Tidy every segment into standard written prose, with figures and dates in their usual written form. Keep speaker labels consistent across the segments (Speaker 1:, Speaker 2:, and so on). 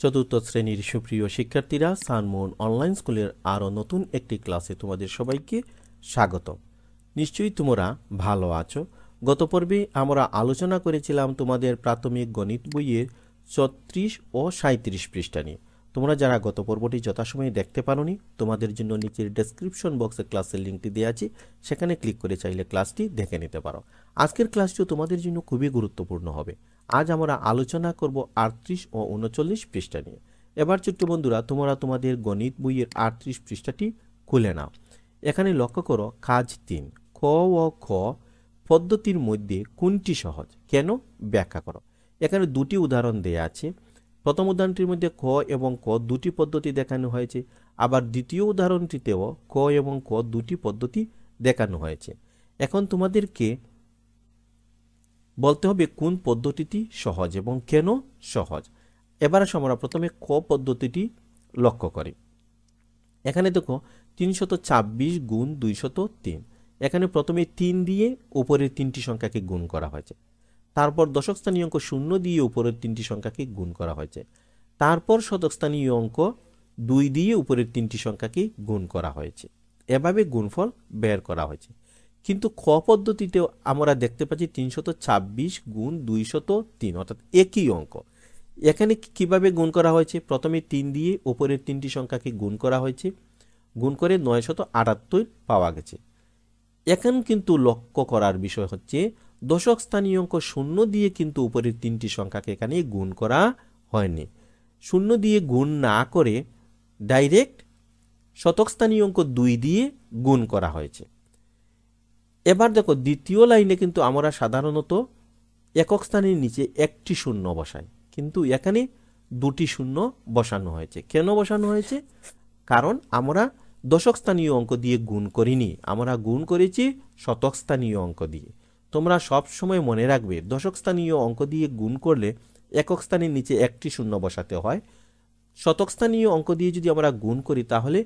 Speaker 1: চতুর্থ শ্রেণীর সুপ্রিয় শিক্ষার্থীরা, সানমুন অনলাইন স্কুলের আরও নতুন একটি ক্লাসে তোমাদের সবাইকে স্বাগত। নিশ্চয়ই তোমরা ভালো আছো। গত পর্বে আমরা আলোচনা করেছিলাম তোমাদের প্রাথমিক গণিত বইয়ের 34 ও 37 পৃষ্ঠা নিয়ে। তোমরা যারা গত পর্বটি যথাসময়ে দেখতে পারোনি, তোমাদের জন্য নিচের ডেসক্রিপশন বক্সে ক্লাসের লিঙ্কটি দেওয়া আছে, সেখানে ক্লিক করে চাইলে ক্লাসটি দেখে নিতে পারো। আজকের ক্লাসটিও তোমাদের জন্য খুবই গুরুত্বপূর্ণ হবে। আজ আমরা আলোচনা করব 38 ও 39 পৃষ্ঠা নিয়ে। এবার ছোট্ট বন্ধুরা, তোমরা তোমাদের গণিত বইয়ের 38 পৃষ্ঠাটি খুলে নাও। এখানে লক্ষ্য করো কাজ 3, ক ও খ পদ্ধতির মধ্যে কোনটি সহজ, কেন ব্যাখ্যা করো। এখানে দুটি উদাহরণ দেয়া আছে। প্রথম উদাহরণটির মধ্যে ক এবং ক দুটি পদ্ধতি দেখানো হয়েছে, আবার দ্বিতীয় উদাহরণটিতেও ক এবং ক দুটি পদ্ধতি দেখানো হয়েছে। এখন তোমাদেরকে বলতে হবে কোন পদ্ধতিটি সহজ এবং কেন সহজ। এবার আমরা প্রথমে ক পদ্ধতিটি লক্ষ্য করি। এখানে দেখো 326 গুণ 203। এখানে প্রথমে 3 দিয়ে উপরের 3টি সংখ্যাকে গুণ করা হয়েছে, তারপর দশক স্থানীয় অঙ্ক 0 দিয়ে উপরের 3টি সংখ্যাকে গুণ করা হয়েছে, তারপর শতক স্থানীয় অঙ্ক 2 দিয়ে উপরের 3টি সংখ্যাকে গুণ করা হয়েছে। এভাবে গুণফল বের করা হয়েছে। কিন্তু খ পদ্ধতিতেও আমরা দেখতে পাচ্ছি 326 গুণ 203, অর্থাৎ একই অঙ্ক। এখানে কিভাবে গুণ করা হয়েছে? প্রথমে 3 দিয়ে উপরের 3টি সংখ্যাকে গুণ করা হয়েছে, গুণ করে 978 পাওয়া গেছে। এখন কিন্তু লক্ষ্য করার বিষয় হচ্ছে দশক স্থানীয় অঙ্ক 0 দিয়ে কিন্তু উপরের 3টি সংখ্যাকে এখানে গুণ করা হয়নি। 0 দিয়ে গুণ না করে ডাইরেক্ট শতক স্থানীয় অঙ্ক 2 দিয়ে গুণ করা হয়েছে। এবার দেখো দ্বিতীয় লাইনে কিন্তু আমরা সাধারণত একক স্থানের নিচে একটি শূন্য বসাই, কিন্তু এখানে দুটি শূন্য বসানো হয়েছে। কেন বসানো হয়েছে? কারণ আমরা দশক স্থানীয় অঙ্ক দিয়ে গুণ করিনি, আমরা গুণ করেছি শতক স্থানীয় অঙ্ক দিয়ে। তোমরা সব সময় মনে রাখবে, দশক স্থানীয় অঙ্ক দিয়ে গুণ করলে একক স্থানের নিচে একটি শূন্য বসাতে হয়। শতক স্থানীয় অঙ্ক দিয়ে যদি আমরা গুণ করি তাহলে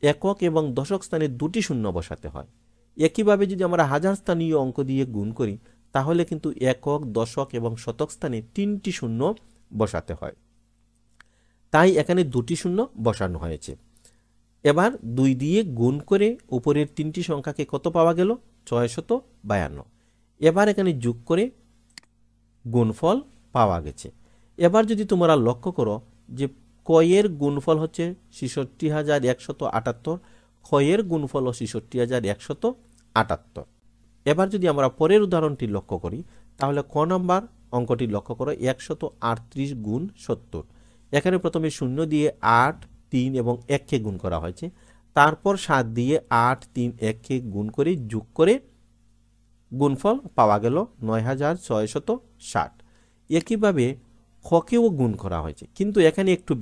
Speaker 1: একক এবং দশক স্থানে দুটি শূন্য বসাতে হয়। একইভাবে যদি আমরা হাজার স্থানীয় অঙ্ক দিয়ে গুণ করি তাহলে কিন্তু একক, দশক এবং শতক স্থানে 3টি শূন্য বসাতে হয়। তাই এখানে দুটি শূন্য বসানো হয়েছে। এবার 2 দিয়ে গুণ করে উপরের 3টি সংখ্যাকে কত পাওয়া গেল? 652। এবার এখানে যোগ করে গুণফল পাওয়া গেছে। এবার যদি তোমরা লক্ষ্য করো যে কয়ের গুণফল হচ্ছে 66178, ক্ষয়ের গুণফল 66178। এবার যদি আমরা পরের উদাহরণটি লক্ষ্য করি তাহলে ক নম্বর অঙ্কটি লক্ষ্য করো 138 গুণ 70। এখানে প্রথমে 0 দিয়ে 8, 3 এবং 1কে গুণ করা হয়েছে, তারপর 7 দিয়ে 8, 3, 1কে গুণ করে যোগ করে গুণফল পাওয়া গেল 9660। একইভাবে খকেও গুণ করা হয়েছে, কিন্তু এখানে একটু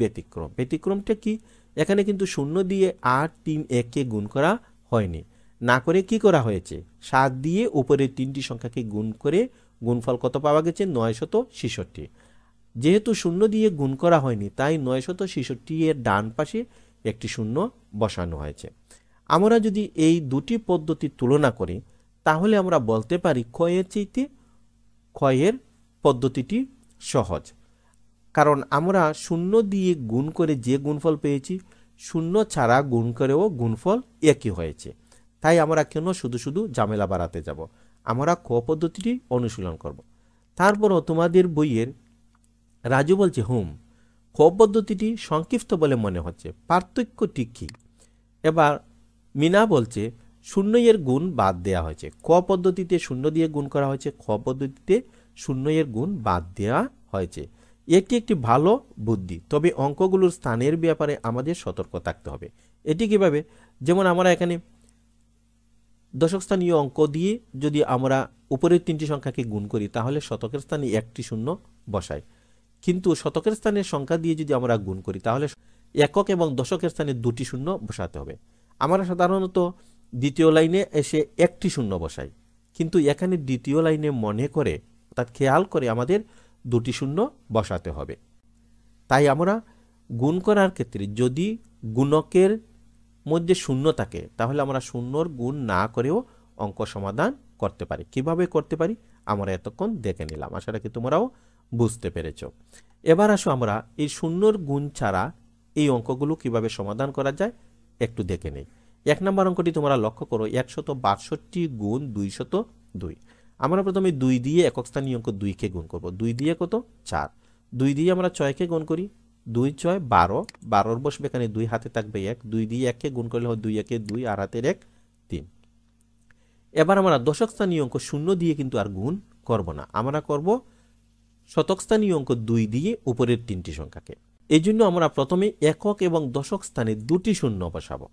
Speaker 1: ব্যতিক্রমটা কি? এখানে কিন্তু 0 দিয়ে 8, 3, 1কে গুণ করা হয়নি, না করে কি করা হয়েছে? 7 দিয়ে উপরের 3টি সংখ্যাকে গুণ করে গুণফল কত পাওয়া গেছে? 966। যেহেতু 0 দিয়ে গুণ করা হয়নি তাই 966 এর ডান পাশে একটি শূন্য বসানো হয়েছে। আমরা যদি এই দুটি পদ্ধতি তুলনা করি তাহলে আমরা বলতে পারি ক্ষয়ের চাইতে ক্ষয়ের পদ্ধতিটি সহজ। কারণ আমরা 0 দিয়ে গুণ করে যে গুণফল পেয়েছি, 0 ছাড়া গুণ করেও গুণফল একই হয়েছে। তাই আমরা কেন শুধু শুধু ঝামেলা বাড়াতে যাব? আমরা ক পদ্ধতিটি অনুশীলন করব। তারপরও তোমাদের বইয়ের রাজু বলছে খ পদ্ধতিটি সংক্ষিপ্ত বলে মনে হচ্ছে, পার্থক্যটি কি? এবার মিনা বলছে 0 এর গুণ বাদ দেওয়া হয়েছে। ক পদ্ধতিতে 0 দিয়ে গুণ করা হয়েছে, খ পদ্ধতিতে 0 এর গুণ বাদ দেওয়া হয়েছে। এটি একটি ভালো বুদ্ধি, তবে অঙ্কগুলোর স্থানের ব্যাপারে আমাদের সতর্ক থাকতে হবে। এটি কিভাবে? যেমন আমরা এখানে দশক স্থানীয় অঙ্ক দিয়ে যদি আমরা উপরের 3টি সংখ্যাকে গুণ করি তাহলে শতকের স্থানে একটি শূন্য বসাই, কিন্তু শতকের স্থানের সংখ্যা দিয়ে যদি আমরা গুণ করি তাহলে একক এবং দশকের স্থানে দুটি শূন্য বসাতে হবে। আমরা সাধারণত দ্বিতীয় লাইনে এসে একটি শূন্য বসাই, কিন্তু এখানে দ্বিতীয় লাইনে মনে করে অর্থাৎ খেয়াল করে আমাদের দুটি শূন্য বসাতে হবে। তাই আমরা গুণ করার ক্ষেত্রে যদি গুণকের মধ্যে শূন্য থাকে তাহলে আমরা শূন্যর গুণ না করেও অঙ্ক সমাধান করতে পারি। কিভাবে করতে পারি আমরা এতক্ষণ দেখে নিলাম। আশা রাখি তোমরাও বুঝতে পেরেছ। এবার আসো আমরা এই শূন্যর গুণ ছাড়া এই অঙ্কগুলো কিভাবে সমাধান করা যায় একটু দেখে নেই। 1 নম্বর অঙ্কটি তোমরা লক্ষ্য করো, 162 গুণ 202। আমরা প্রথমে 2 দিয়ে একক স্থানীয় অঙ্ক 2 কে গুণ করব। 2 দিয়ে কত? 4। 2 দিয়ে আমরা 6 কে গুণ করি, 2 6 12, 12 বসবে এখানে 2, হাতে থাকবে 1, 2 দিয়ে 1 কে গুণ করলে হয় 2 1 2 আর হাতের 1 3। এবার আমরা দশক স্থানীয় অঙ্ক 0 দিয়ে কিন্তু আর গুণ করব না, আমরা করব শতক স্থানীয় অঙ্ক 2 দিয়ে উপরের 3টি সংখ্যাকে। এই জন্য আমরা প্রথমে একক এবং দশক স্থানে 2টি শূন্য বসাবো।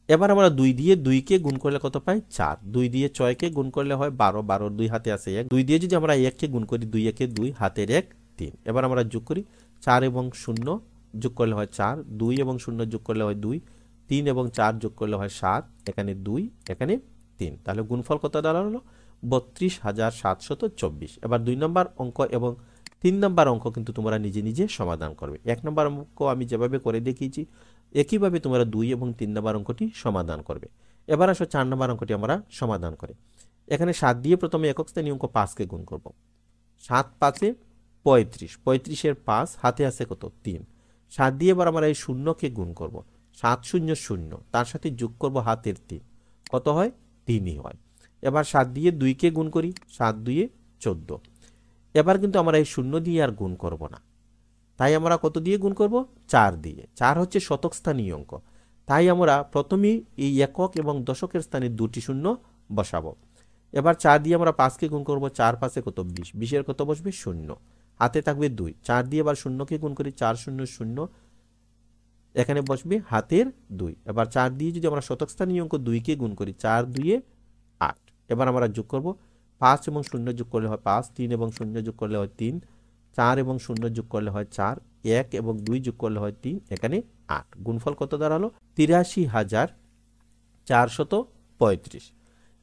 Speaker 1: এবার আমরা 2 দিয়ে 2 কে গুণ করলে কত পাই? 4। 2 দিয়ে 6 কে গুণ করলে হয় 12, 12 2 হাতে আছে 1। 2 দিয়ে যদি আমরা 1 কে গুণ করি, 2 1 2 হাতের 1 3। এবার আমরা যোগ করি, 4 এবং 0 যোগ করলে হয় 4, 2 এবং 0 যোগ করলে হয় 2, 3 এবং 4 যোগ করলে হয় 7, এখানে 2 এখানে 3। তাহলে গুণফল কত দাঁড়ালো? 32,724। এবার 2 নম্বর অঙ্ক এবং 3 নম্বর অঙ্ক কিন্তু তোমরা নিজে নিজে সমাধান করবে। 1 নম্বর অঙ্ক আমি যেভাবে করে দেখিয়েছি একইভাবে তোমরা 2 এবং 3 নম্বর অঙ্কটি সমাধান করবে। এবার আসো 4 নম্বর অঙ্কটি আমরা সমাধান করি। এখানে 7 দিয়ে প্রথমে একক স্থানীয় অঙ্ক 5 কে গুণ করব। 7 5 35, 35 এর 5 হাতে আছে কত? 3। 7 দিয়ে এবার আমরা এই 0 কে গুণ করব। 7 0 0, তার সাথে যোগ করব হাতের 3, কত হয়? 3ই হয়। এবার 7 দিয়ে 2 কে গুণ করি, 7 2 14। এবার কিন্তু আমরা এই 0 দিয়ে আর গুণ করব না, তাই আমরা কত দিয়ে গুণ করব? 4 দিয়ে। 4 হচ্ছে শতক স্থানীয় অঙ্ক, তাই আমরা প্রথমেই এই একক এবং দশকের স্থানে 2টি শূন্য বসাবো। এবার 4 দিয়ে আমরা 5 কে গুণ করব, 4 5 কত? 20, 20 এর কত বসবে? 0, হাতে থাকবে 2। 4 দিয়ে এবার 0 কে গুণ করি, 4 0 0, এখানে বসবে হাতের 2। এবার 4 দিয়ে যদি আমরা শতক স্থানীয় অঙ্ক 2 কে গুণ করি, 4 2 8। এবার আমরা যোগ করব, 5 এবং 0 যোগ করলে হয় 5, 3 এবং 0 যোগ করলে হয় 3, 4 এবং 0 যোগ করলে হয় 4, 1 এবং 2 যোগ করলে হয় 3, এখানে 8। গুণফল কত দাঁড়ালো? 83,435।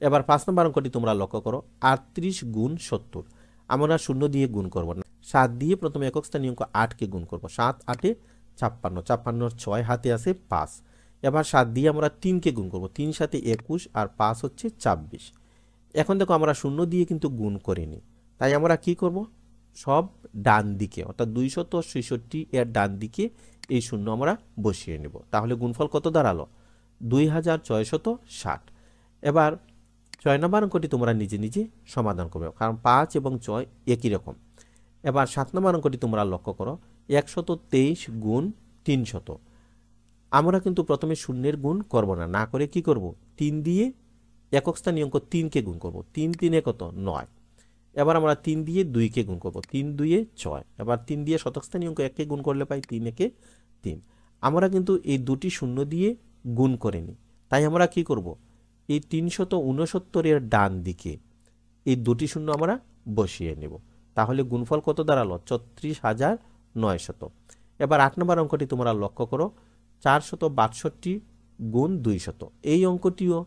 Speaker 1: এবার 5 নম্বর অঙ্কটি তোমরা লক্ষ্য করো, 38 গুণ 70। আমরা 0 দিয়ে গুণ করব না, 7 দিয়ে প্রথমে একক স্থানীয় অঙ্ক 8 কে গুণ করব। 7 8 56, 56 6 হাতে আছে 5। এবার 7 দিয়ে আমরা 3 কে গুণ করব, 3 সাথে 21 আর 5 হচ্ছে 26। এখন দেখো আমরা 0 দিয়ে কিন্তু গুণ করিনি, তাই আমরা কি করব? সব ডান দিকে, অর্থাৎ 266 এর ডান দিকে এই 0 আমরা বসিয়ে নেব। তাহলে গুণফল কত দাঁড়ালো? 2660। এবার 6 নম্বর অঙ্কটি তোমরা নিজে নিজে সমাধান করবে, কারণ 5 এবং 6 একই রকম। এবার 7 নম্বর অঙ্কটি তোমরা লক্ষ্য করো, 123 গুণ 300। আমরা কিন্তু প্রথমে শূন্যের গুণ করব না, না করে কি করব? 3 দিয়ে একক স্থানীয় অঙ্ক 3 কে গুণ করব। 3 3 কত? 9। এবার আমরা 3 দিয়ে 2 কে গুণ করব, 3 2 6। এবার 3 দিয়ে শতক স্থানীয় অঙ্ক 1 কে গুণ করলে পাই 3 1 3। আমরা কিন্তু এই দুটি শূন্য দিয়ে গুণ করিনি, তাই আমরা কি করব? এই 369 এর ডান দিকে এই দুটি শূন্য আমরা বসিয়ে নেব। তাহলে গুণফল কত দাঁড়ালো? 34,900। এবার 8 নম্বর অঙ্কটি তোমরা লক্ষ্য করো, 462 গুণ 200। এই অঙ্কটিও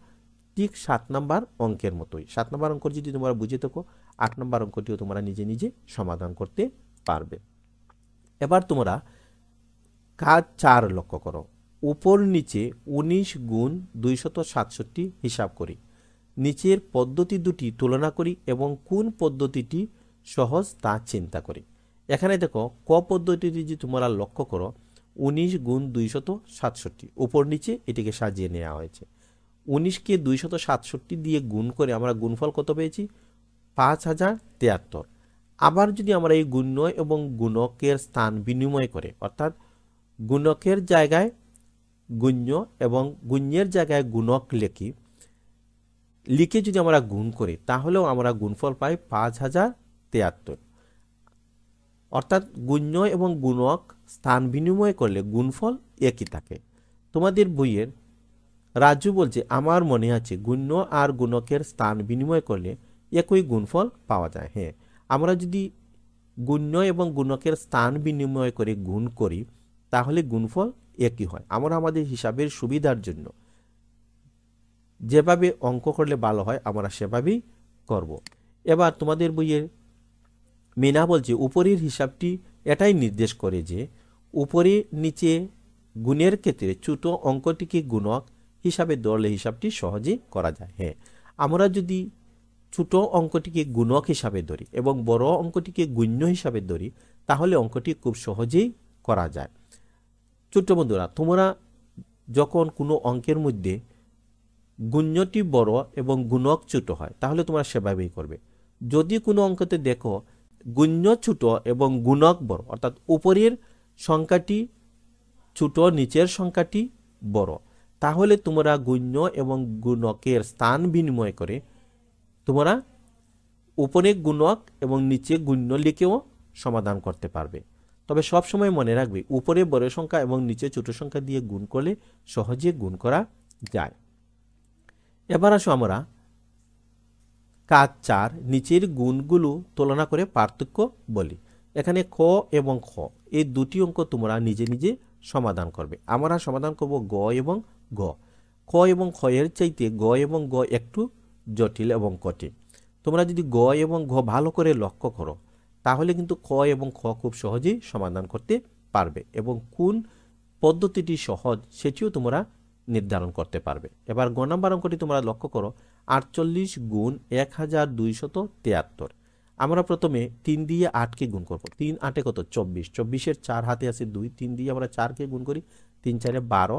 Speaker 1: ঠিক 7 নম্বর অঙ্কের মতোই। 7 নম্বর অঙ্ক যদি তোমরা বুঝে থাকো, 8 নম্বর অঙ্কটিও তোমরা নিজে নিজে সমাধান করতে পারবে। এবার তোমরা কাজ 4 লক্ষ্য করো, উপর নিচে 19 গুণ 267 হিসাব করি। নিচের পদ্ধতি দুটি তুলনা করি এবং কোন পদ্ধতিটি সহজ তা চিন্তা করি। এখানে দেখো ক পদ্ধতিটি যদি তোমরা লক্ষ্য করো, 19 গুণ 267 উপর নিচে এটিকে সাজিয়ে নেওয়া হয়েছে। 19কে 267 দিয়ে গুণ করে আমরা গুণফল কত পেয়েছি? 5073। আবার যদি আমরা এই গুণ্য এবং গুণকের স্থান বিনিময় করে, অর্থাৎ গুণকের জায়গায় গুণ্য এবং গুণ্যের জায়গায় গুণক লিখে যদি আমরা গুণ করি, তাহলেও আমরা গুণফল পাই 5073। অর্থাৎ গুণ্য এবং গুণক স্থান বিনিময় করলে গুণফল একই থাকে। তোমাদের বইয়ের রাজু বলছে, আমার মনে আছে গুণ্য আর গুণকের স্থান বিনিময় করলে একই গুণফল পাওয়া যায়। হ্যাঁ, আমরা যদি গুণ্য এবং গুণকের স্থান বিনিময় করে গুণ করি তাহলে গুণফল একই হয়। আমরা আমাদের হিসাবের সুবিধার জন্য যেভাবে অঙ্ক করলে ভালো হয় আমরা সেভাবেই করব। এবার তোমাদের বইয়ের মিনা বলছে, উপরের হিসাবটি এটাই নির্দেশ করে যে উপরে নিচে গুণের ক্ষেত্রে ছোট অঙ্কটিকে গুণক হিসাবে ধরলে হিসাবটি সহজে করা যায়। হ্যাঁ, আমরা যদি ছোট অঙ্কটিকে গুণক হিসাবে ধরি এবং বড় অঙ্কটিকে গুণ্য হিসাবে ধরি, তাহলে অঙ্কটি খুব সহজেই করা যায়। ছোট্ট বন্ধুরা, তোমরা যখন কোনো অঙ্কের মধ্যে গুণ্যটি বড় এবং গুণক ছোট হয়, তাহলে তোমরা সেভাবেই করবে। যদি কোনো অঙ্কতে দেখো গুণ্য ছোট এবং গুণক বড়, অর্থাৎ উপরের সংখ্যাটি ছোট নিচের সংখ্যাটি বড়, তাহলে তোমরা গুণ্য এবং গুণকের স্থান বিনিময় করে তোমরা উপরে গুণক এবং নিচে গুণ্য লিখেও সমাধান করতে পারবে। তবে সবসময় মনে রাখবে, উপরে বড় সংখ্যা এবং নিচে ছোট সংখ্যা দিয়ে গুণ করলে সহজে গুণ করা যায়। এবার আসো আমরা কাজ 4 নিচের গুণগুলো তুলনা করে পার্থক্য বলি। এখানে ক এবং খ এই দুটি অঙ্ক তোমরা নিজে নিজে সমাধান করবে। আমরা সমাধান করব গ এবং গ। ক এবং খ এর চাইতে গ এবং গ একটু জটিল এবং কঠিন। তোমরা যদি গ এবং ঘ ভালো করে লক্ষ্য করো, তাহলে কিন্তু ক এবং খ খুব সহজেই সমাধান করতে পারবে এবং কোন পদ্ধতিটি সহজ সেটিও তোমরা নির্ধারণ করতে পারবে। এবার গ নাম্বার অঙ্কটি তোমরা লক্ষ্য করো, 48 গুণ 1273। আমরা প্রথমে 3 দিয়ে 8কে গুণ করব। 3 8 কত? 24। 24-এর 4 হাতে আছে 2, 3 দিয়ে আমরা 4কে গুণ করি, 3 4 12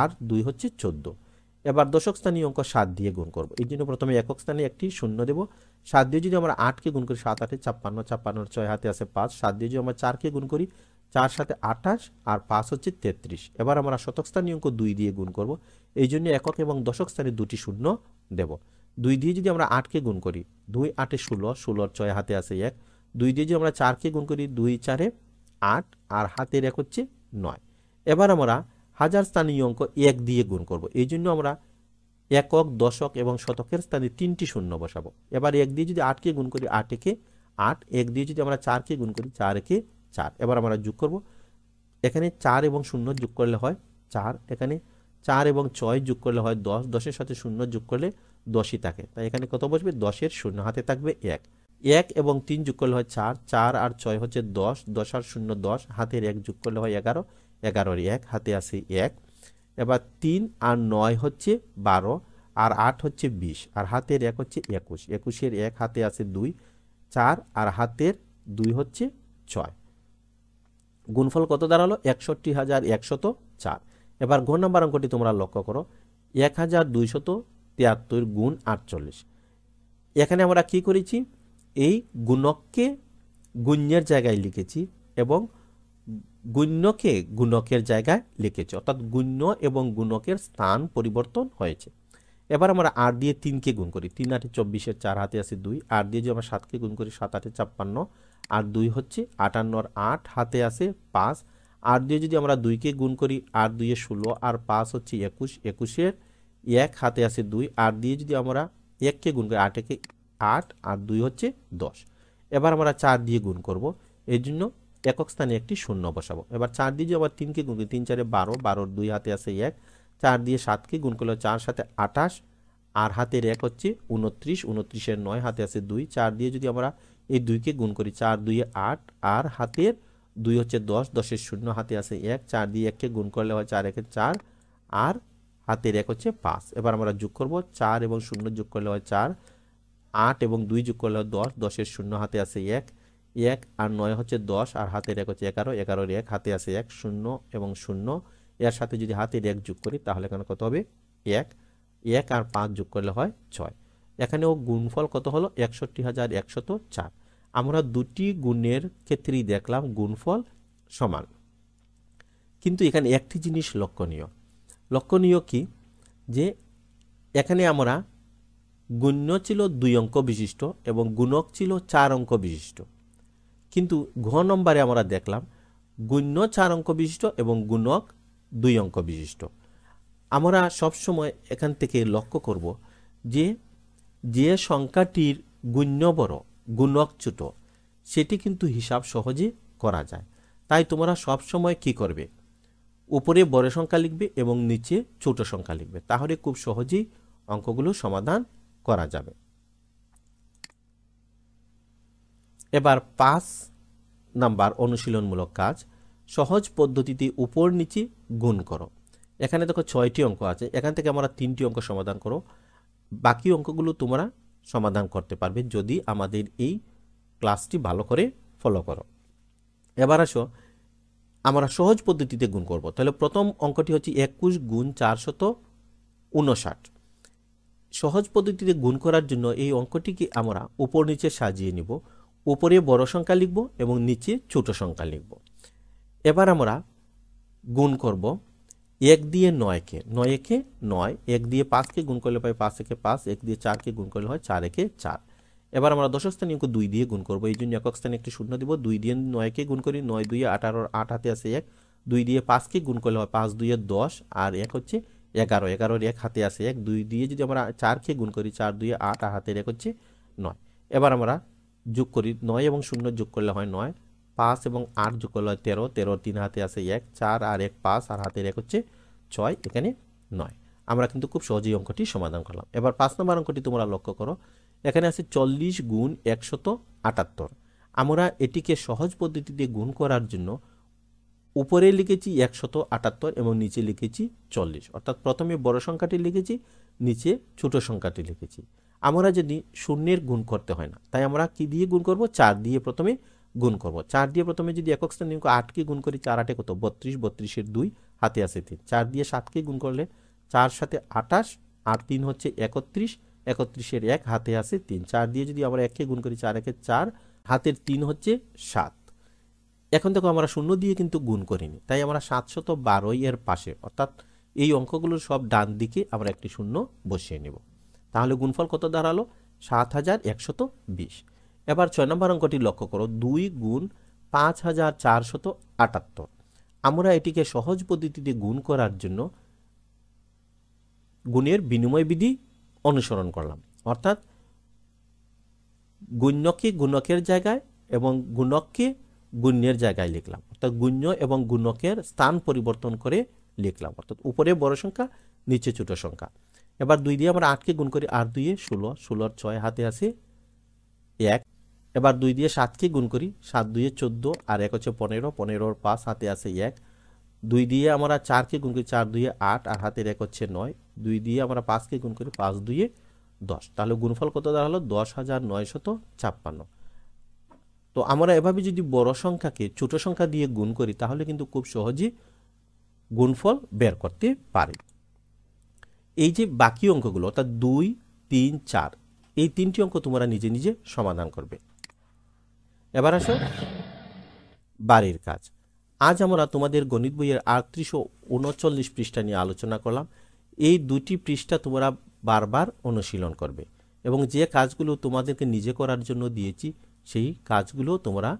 Speaker 1: আর 2 হচ্ছে 14। এবার দশক স্থানীয় অঙ্ক 7 দিয়ে গুণ করব। এই জন্য প্রথমে একক স্থানে একটি শূন্য দেব। 7 দিয়ে যদি আমরা 8কে গুণ করি, 7 8 56, 56-এর 6 হাতে আছে 5। 7 দিয়ে যদি আমরা 4কে গুণ করি, 4 7 28 আর 5 হচ্ছে 33। এবার আমরা শতক স্থানীয় অঙ্ক 2 দিয়ে গুণ করব। এই জন্য একক এবং দশক স্থানে দুটি শূন্য দেব। 2 দিয়ে যদি আমরা 8কে গুণ করি, 2 8 16, 16-এর 6 হাতে আছে 1। 2 দিয়ে যদি আমরা 4কে গুণ করি, 2 4 8 আর হাতের 1 হচ্ছে 9। এবার আমরা হাজার স্থানীয় অঙ্ক 1 দিয়ে গুণ করব। এই জন্য আমরা একক, দশক এবং শতকের স্থানে 3টি শূন্য বসাবো। এবার 1 দিয়ে যদি 8কে গুণ করি, 8 একে 8। 1 দিয়ে যদি আমরা 4কে গুণ করি, 4 একে 4। এবার আমরা যোগ করব। এখানে 4 এবং 0 যোগ করলে হয় 4। এখানে 4 এবং 6 যোগ করলে হয় 10। 10-এর সাথে 0 যোগ করলে 10ই থাকে, তাই এখানে কত বসবে? 10-এর 0 হাতে থাকবে 1। 1 এবং 3 যোগ করলে হয় 4। 4 আর 6 হচ্ছে 10। 10 আর 0 10, হাতের 1 যোগ করলে হয় 11। 11-এর 1 হাতে আছে 1। এবার 3 আর 9 হচ্ছে 12 আর 8 হচ্ছে 20 আর হাতের 1 হচ্ছে 21। 21-এর 1 হাতে আছে 2। 4 আর হাতের 2 হচ্ছে 6। গুণফল কত দাঁড়ালো? 61,104। এবার ঘ নাম্বার অঙ্কটি তোমরা লক্ষ্য করো, 1273 গুণ 48। এখানে আমরা কি করেছি? এই গুণককে গুণ্যের জায়গায় লিখেছি এবং গুণ্যকে গুণকের জায়গায় লিখেছি, অর্থাৎ গুণ্য এবং গুণকের স্থান পরিবর্তন হয়েছে। এবার আমরা 8 দিয়ে 3কে গুণ করি, 3 8 24-এর 4 হাতে আছে 2। 8 দিয়ে যদি আমরা 7কে গুণ করি, 7 8 56 আর 2 হচ্ছে 58-এর 8 হাতে আছে 5। 8 দিয়ে যদি আমরা 2কে গুণ করি, 8 2 16 আর 5 হচ্ছে 21। 21-এর 1 হাতে আছে 2। 8 দিয়ে যদি আমরা 1কে গুণ করি, 8 একে 8 আর 2 হচ্ছে 10। এবার আমরা 4 দিয়ে গুণ করব, এই জন্য একক স্থানে একটি শূন্য বসাবো। এবার 4 দিয়ে যদি আবার 3কে গুণ করি, 3 4 12, 12-এর 2 হাতে আছে 1। 4 দিয়ে 7কে গুণ করলে 4 7 28 আর হাতের 1 হচ্ছে 29। 29-এর 9 হাতে আছে 2। 4 দিয়ে যদি আমরা এই 2কে গুণ করি, 4 2 8 আর হাতের 2 হচ্ছে 10। 10-এর 0 হাতে আছে 1। 4 দিয়ে 1কে গুণ করলে হয় 4 1 4 আর হাতের 1 হচ্ছে 5। এবার আমরা যোগ করব, 4 এবং 0 যোগ করলে হয় 4। 8 এবং 2 যোগ করলে হয় 10। 10-এর 0 হাতে আছে 1। 1 আর 9 হচ্ছে 10 আর হাতের 1 হচ্ছে 11। 11-এর 1 হাতে আছে 1। 0 এবং 0 এর সাথে যদি হাতের 1 যোগ করি, তাহলে এখানে কত হবে? 1। 1 আর 5 যোগ করলে হয় 6। এখানেও গুণফল কত হলো? 61,104। আমরা দুটি গুণের ক্ষেত্রেই দেখলাম গুণফল সমান, কিন্তু এখানে একটি জিনিস লক্ষণীয় কি, যে এখানে আমরা গুণ্য ছিল 2 অঙ্ক বিশিষ্ট এবং গুণক ছিল 4 অঙ্ক বিশিষ্ট, কিন্তু ঘ নম্বরে আমরা দেখলাম গুণ্য 4 অঙ্ক বিশিষ্ট এবং গুণক 2 অঙ্ক বিশিষ্ট। আমরা সবসময় এখান থেকে লক্ষ্য করব যে সংখ্যাটির গুণ্য বড় গুণক ছোট, সেটি কিন্তু হিসাব সহজে করা যায়। তাই তোমরা সবসময় কি করবে? উপরে বড় সংখ্যা লিখবে এবং নিচে ছোট সংখ্যা লিখবে, তাহলে খুব সহজেই অঙ্কগুলো সমাধান করা যাবে। এবার 5 নাম্বার অনুশীলনমূলক কাজ, সহজ পদ্ধতিতে উপর নিচে গুণ করো। এখানে দেখো 6টি অঙ্ক আছে, এখান থেকে আমরা 3টি অঙ্ক সমাধান করো, বাকি অঙ্কগুলো তোমরা সমাধান করতে পারবে যদি আমাদের এই ক্লাসটি ভালো করে ফলো করো। এবার আসো আমরা সহজ পদ্ধতিতে গুণ করব। তাহলে প্রথম অঙ্কটি হচ্ছে 21 গুণ 459। সহজ পদ্ধতিতে গুণ করার জন্য এই অঙ্কটিকে আমরা উপর নিচে সাজিয়ে নিব। উপরে বড় সংখ্যা লিখব এবং নিচে ছোট সংখ্যা লিখব। এবার আমরা গুণ করব 1 দিয়ে 9কে, 9 একে 9, 1 দিয়ে 5কে গুণ করলে পাই 5 একে 5, 1 দিয়ে 4কে গুণ করলে হয় 4 একে 4। এবার আমরা দশক স্থানীয় অঙ্ক 2 দিয়ে গুণ করব, এই জন্য একক স্থানে একটি শূন্য দিব। 2 দিয়ে 9কে গুণ করি, 9 2 18, 8 হাতে আছে 1। 2 দিয়ে 5কে গুণ করলে হয় 5 2 10, আর 1 হচ্ছে 11, 11 1 হাতে আছে 1। 2 দিয়ে যদি আমরা 4কে গুণ করি, 4 2 8, আর হাতের 1 হচ্ছে 9। এবার আমরা যোগ করি, 9 এবং 0 যোগ করলে হয় 9, 5 এবং 8 যোগ করলে হয় 13, 13 3 হাতে আছে 1, 4 আর 1 5, আর হাতের 1 হচ্ছে 6, এখানে 9। আমরা কিন্তু খুব সহজেই অঙ্কটি সমাধান করলাম। এবার 5 নম্বর অঙ্কটি তোমরা লক্ষ্য করো, এখানে আছে 40 গুণ 178। আমরা এটিকে সহজ পদ্ধতিতে গুণ করার জন্য উপরে লিখেছি 178 এবং নিচে লিখেছি 40, অর্থাৎ প্রথমে বড় সংখ্যাটি লিখেছি, নিচে ছোট সংখ্যাটি লিখেছি। আমরা যদি শূন্যের গুণ করতে হয় না, তাই আমরা কি দিয়ে গুণ করব? 4 দিয়ে প্রথমে গুণ করব। 4 দিয়ে প্রথমে যদি একক স্থানীয় 8কে গুণ করি, 4 8 কত? 32, 32 এর 2 হাতে আছে 3। 4 দিয়ে 7কে গুণ করলে 4 7 28, আর 3 হচ্ছে 31, 31 এর 1 হাতে আছে 3। 4 দিয়ে যদি আমরা 1কে গুণ করি, 4 1 4, হাতের 3 হচ্ছে 7। এখন দেখো আমরা শূন্য দিয়ে কিন্তু গুণ করিনি, তাই আমরা 712 এর পাশে, অর্থাৎ এই অঙ্কগুলোর সব ডান দিকে আমরা একটি শূন্য বসিয়ে নেব। তাহলে গুণফল কত দাঁড়ালো? 7120। এবার 6 নম্বর অঙ্কটি লক্ষ্য করো, 2 গুণ 5478। আমরা এটিকে সহজ পদ্ধতিতে গুণ করার জন্য গুণের বিনিময় বিধি অনুসরণ করলাম, অর্থাৎ গুণ্যকে গুণকের জায়গায় এবং গুণককে গুণ্যের জায়গায় লিখলাম, অর্থাৎ গুণ্য এবং গুণকের স্থান পরিবর্তন করে লিখলাম, অর্থাৎ উপরে বড় সংখ্যা, নিচে ছোট সংখ্যা। এবার 2 দিয়ে আমরা 8কে গুণ করি, 8 2 16, 16 6 হাতে আছে 1। এবার 2 দিয়ে 7কে গুণ করি, 7 2 14, আর 1 হচ্ছে 15, 15 5 হাতে আছে 1। 2 দিয়ে আমরা 4কে গুণ করি, 4 2 8, আর হাতের 1 হচ্ছে 9। 2 দিয়ে আমরা 5কে গুণ করি, 5 2 10। তাহলে গুণফল কত দাঁড়ালো? 10956। তো আমরা এভাবে যদি বড় সংখ্যাকে ছোট সংখ্যা দিয়ে গুণ করি, তাহলে কিন্তু খুব সহজে গুণফল বের করতে পারি। এই যে বাকি অঙ্কগুলো, অর্থাৎ 2 3 4, এই 3টি অঙ্ক তোমরা নিজে নিজে সমাধান করবে। এবার আসো বাড়ির কাজ। আজ আমরা তোমাদের গণিত বইয়ের 38 ও 39 পৃষ্ঠা নিয়ে আলোচনা করলাম। এই দুটি পৃষ্ঠা তোমরা বারবার অনুশীলন করবে এবং যে কাজগুলো তোমাদেরকে নিজে করার জন্য দিয়েছি, সেই কাজগুলো তোমরা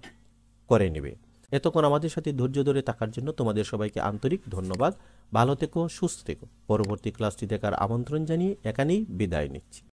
Speaker 1: করে নেবে। এতক্ষণ আমাদের সাথে ধৈর্য ধরে থাকার জন্য তোমাদের সবাইকে আন্তরিক ধন্যবাদ। ভালো থেকো, সুস্থ থেকো। পরবর্তী ক্লাসটি দেখার আমন্ত্রণ জানিয়ে এখানেই বিদায় নিচ্ছি।